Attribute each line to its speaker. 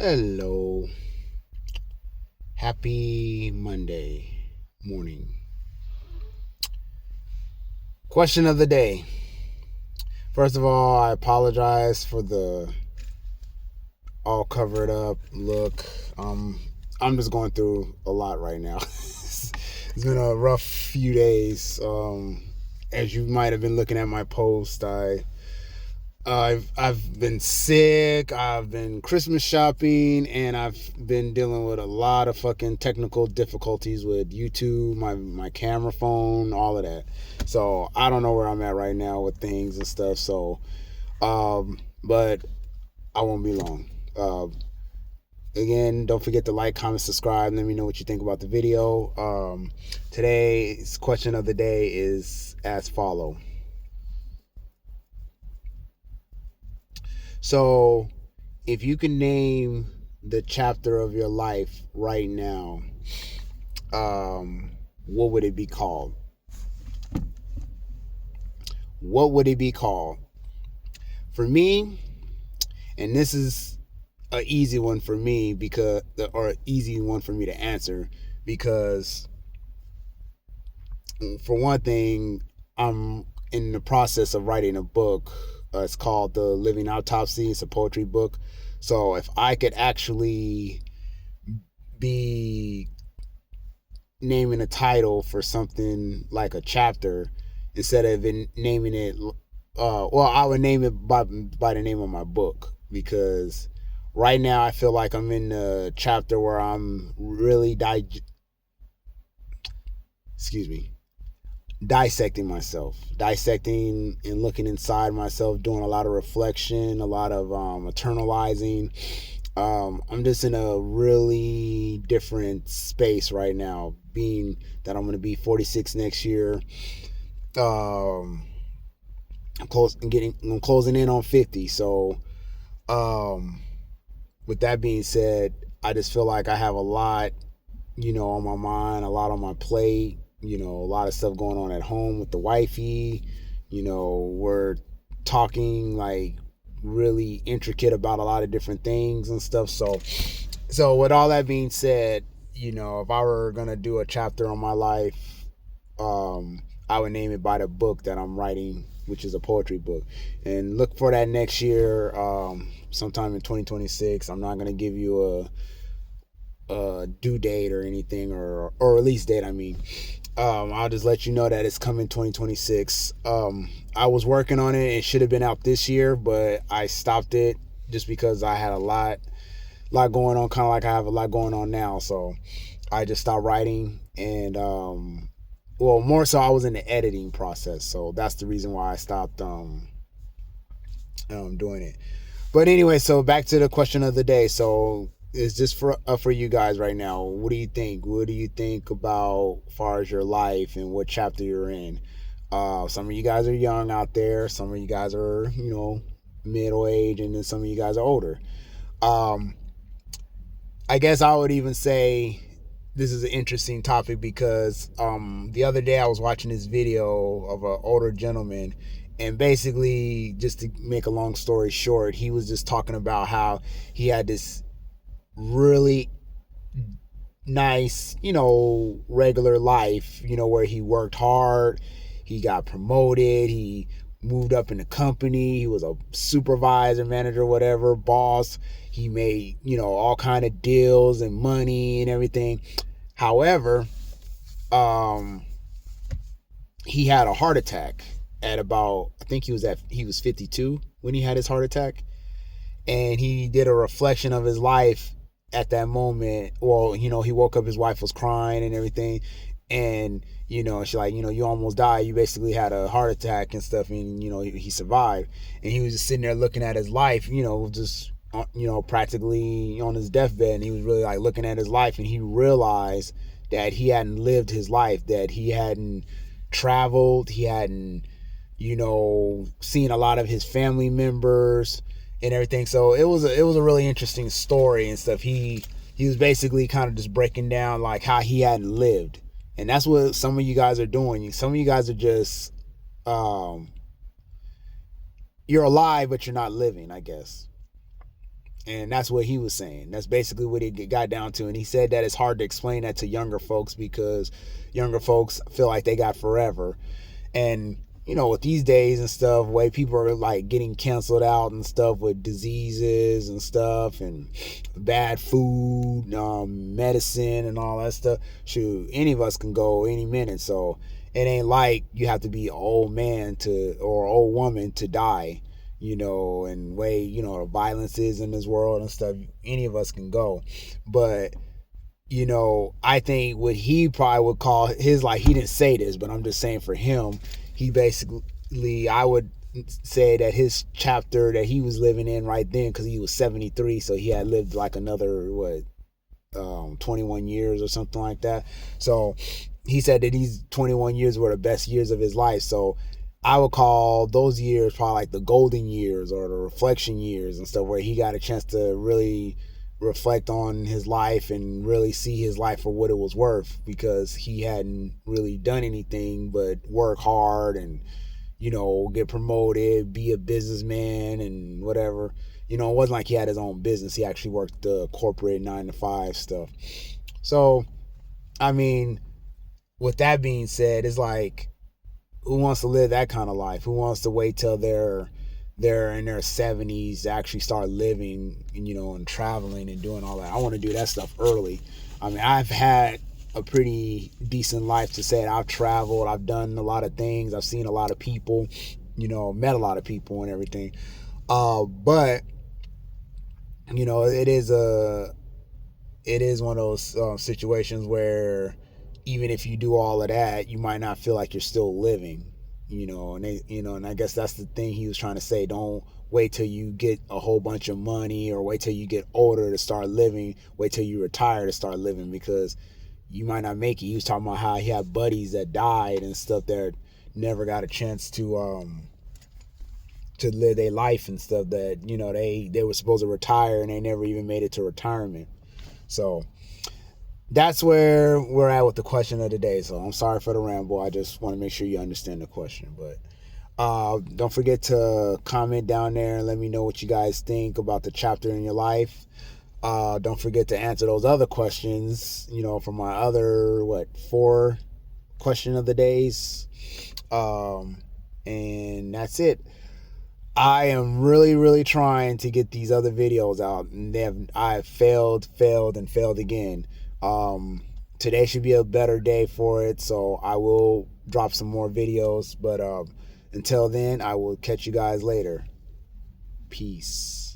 Speaker 1: Hello. Happy Monday morning. Question of the day. First of all, I apologize for the all covered up look. I'm just going through a lot right now. It's been a rough few days. As you might have been looking at my post, I've been sick. I've been Christmas shopping, and I've been dealing with a lot of fucking technical difficulties with YouTube, my camera phone, all of that. So I don't know where I'm at right now with things and stuff. So, but I won't be long. Again, don't forget to like, comment, subscribe. Let me know what you think about the video. Today's question of the day is as follow. So, if you can name the chapter of your life right now, what would it be called? What would it be called? For me, and this is an easy one for me or an easy one for me to answer because, for one thing, I'm in the process of writing a book. It's called The Living Autopsy. It's a poetry book. So if I could actually be naming a title for something like a chapter instead of naming it, I would name it by the name of my book, because right now I feel like I'm in the chapter where I'm really dissecting myself, dissecting and looking inside myself, doing a lot of reflection, a lot of eternalizing. I'm just in a really different space right now, being that I'm going to be 46 next year. I'm closing in on 50. So, with that being said, I just feel like I have a lot, on my mind, a lot on my plate, a lot of stuff going on at home with the wifey. We're talking like really intricate about a lot of different things and stuff. So with all that being said, if I were gonna do a chapter on my life, I would name it by the book that I'm writing, which is a poetry book. And look for that next year, sometime in 2026. I'm not gonna give you a due date or anything, or release date. I mean, I'll just let you know that it's coming 2026. I was working on it. It should have been out this year, but I stopped it just because I had a lot going on, kind of like I have a lot going on now. So I just stopped writing, and more so I was in the editing process. So that's the reason why I stopped doing it. But anyway, so back to the question of the day. So is this for you guys right now? What do you think? What do you think about as far as your life and what chapter you're in? Some of you guys are young out there. Some of you guys are, middle age, and then some of you guys are older. I guess I would even say this is an interesting topic because the other day I was watching this video of an older gentleman, and basically, just to make a long story short, he was just talking about how he had this really nice, regular life, where he worked hard, he got promoted, he moved up in the company, he was a supervisor, manager, whatever, boss. He made, all kind of deals and money and everything. However, he had a heart attack at about, I think he was 52 when he had his heart attack. And he did a reflection of his life at that moment. Well, he woke up, his wife was crying and everything. And, she's like, you almost died. You basically had a heart attack and stuff. And, he survived. And he was just sitting there looking at his life, just, practically on his deathbed. And he was really like looking at his life. And he realized that he hadn't lived his life, that he hadn't traveled. He hadn't, seen a lot of his family members and everything. So it was a really interesting story and stuff. He was basically kind of just breaking down like how he hadn't lived. And that's what some of you guys are doing. Some of you guys are just you're alive but you're not living, I guess. And that's what he was saying. That's basically what it got down to. And he said that it's hard to explain that to younger folks because younger folks feel like they got forever. And with these days and stuff, way people are like getting canceled out and stuff with diseases and stuff and bad food, medicine and all that stuff. Shoot, any of us can go any minute. So it ain't like you have to be an old man or old woman to die, and way, the violence is in this world and stuff. Any of us can go. But I think what he probably would call his, like, he didn't say this, but I'm just saying for him, he basically, I would say that his chapter that he was living in right then, because he was 73, so he had lived like another, 21 years or something like that. So he said that these 21 years were the best years of his life. So I would call those years probably like the golden years or the reflection years and stuff, where he got a chance to really reflect on his life and really see his life for what it was worth, because he hadn't really done anything but work hard and get promoted, be a businessman and whatever. It wasn't like he had his own business. He actually worked the corporate 9-to-5 stuff. So I mean, with that being said, it's like, who wants to live that kind of life? Who wants to wait till they're in their 70s to actually start living, and traveling and doing all that? I want to do that stuff early. I mean, I've had a pretty decent life to say. I've traveled, I've done a lot of things, I've seen a lot of people, met a lot of people and everything. But it is one of those situations where even if you do all of that, you might not feel like you're still living, and I guess that's the thing he was trying to say. Don't wait till you get a whole bunch of money or wait till you get older to start living. Wait till you retire to start living, because you might not make it. He was talking about how he had buddies that died and stuff that never got a chance to live their life and stuff, that they were supposed to retire and they never even made it to retirement. So that's where we're at with the question of the day. So I'm sorry for the ramble. I just want to make sure you understand the question. But don't forget to comment down there and let me know what you guys think about the chapter in your life. Don't forget to answer those other questions, from my other 4 question of the days. And that's it. I am really, really trying to get these other videos out, and I've failed again. Today should be a better day for it, so I will drop some more videos. But until then, I will catch you guys later. Peace.